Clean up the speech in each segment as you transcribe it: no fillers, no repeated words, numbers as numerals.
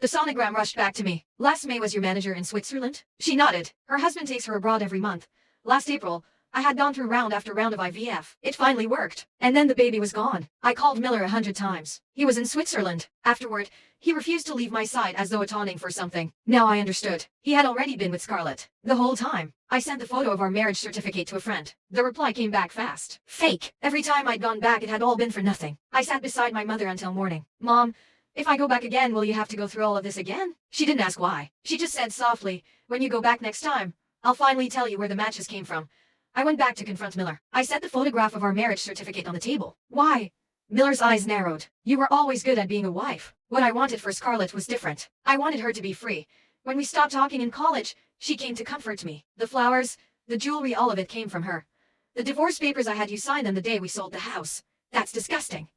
The sonogram rushed back to me. Last May was your manager in Switzerland? She nodded. Her husband takes her abroad every month. Last April, I had gone through round after round of IVF. It finally worked. And then the baby was gone. I called Miller 100 times. He was in Switzerland. Afterward, he refused to leave my side as though atoning for something. Now I understood. He had already been with Scarlett. The whole time. I sent the photo of our marriage certificate to a friend. The reply came back fast. Fake. Every time I'd gone back it had all been for nothing. I sat beside my mother until morning. Mom, if I go back again will you have to go through all of this again? She didn't ask why. She just said softly, when you go back next time, I'll finally tell you where the matches came from. I went back to confront Miller. I set the photograph of our marriage certificate on the table. Why? Miller's eyes narrowed. You were always good at being a wife. What I wanted for Scarlett was different. I wanted her to be free. When we stopped talking in college, she came to comfort me. The flowers, the jewelry, all of it came from her. The divorce papers, I had you sign them the day we sold the house. That's disgusting.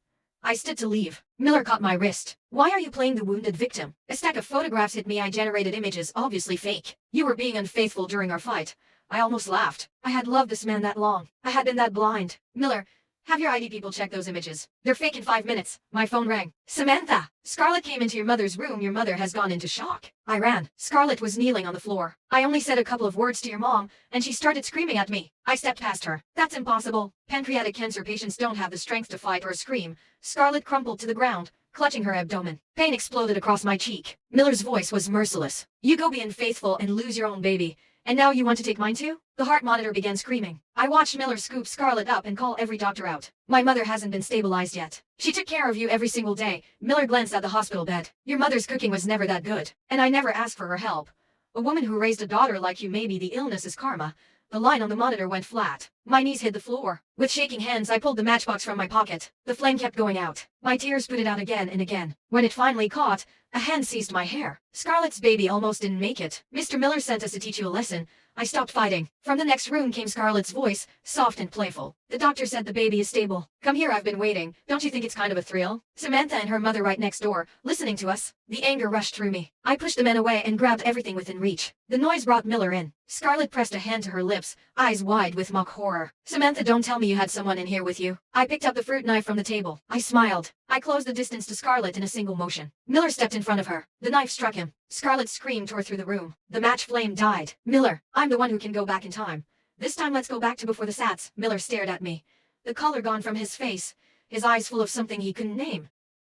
I stood to leave. Miller caught my wrist. Why are you playing the wounded victim? A stack of photographs hit me. I generated images, obviously fake. You were being unfaithful during our fight. I almost laughed. I had loved this man that long. I had been that blind. Miller, have your ID people check those images. They're fake in 5 minutes. My phone rang. Samantha! Scarlett came into your mother's room. Your mother has gone into shock. I ran. Scarlett was kneeling on the floor. I only said a couple of words to your mom, and she started screaming at me. I stepped past her. That's impossible. Pancreatic cancer patients don't have the strength to fight or scream. Scarlett crumpled to the ground, clutching her abdomen. Pain exploded across my cheek. Miller's voice was merciless. You go be unfaithful and lose your own baby. And now you want to take mine too? The heart monitor began screaming. I watched Miller scoop Scarlett up and call every doctor out. My mother hasn't been stabilized yet. She took care of you every single day. Miller glanced at the hospital bed. Your mother's cooking was never that good. And I never asked for her help. A woman who raised a daughter like you, maybe the illness is karma. The line on the monitor went flat. My knees hit the floor. With shaking hands, I pulled the matchbox from my pocket. The flame kept going out. My tears put it out again and again. When it finally caught, a hand seized my hair. Scarlett's baby almost didn't make it. Mr. Miller sent us to teach you a lesson. I stopped fighting. From the next room came Scarlett's voice, soft and playful. The doctor said the baby is stable. Come here, I've been waiting. Don't you think it's kind of a thrill? Samantha and her mother right next door, listening to us. The anger rushed through me. I pushed the men away and grabbed everything within reach. The noise brought Miller in. Scarlett pressed a hand to her lips, eyes wide with mock horror. Samantha, don't tell me you had someone in here with you. I picked up the fruit knife from the table. I smiled. I closed the distance to Scarlett in a single motion. Miller stepped in front of her. The knife struck him. Scarlett's scream tore through the room. The match flame died. Miller, I'm the one who can go back in time. This time let's go back to before the Sats. Miller stared at me. The color gone from his face. His eyes full of something he couldn't name.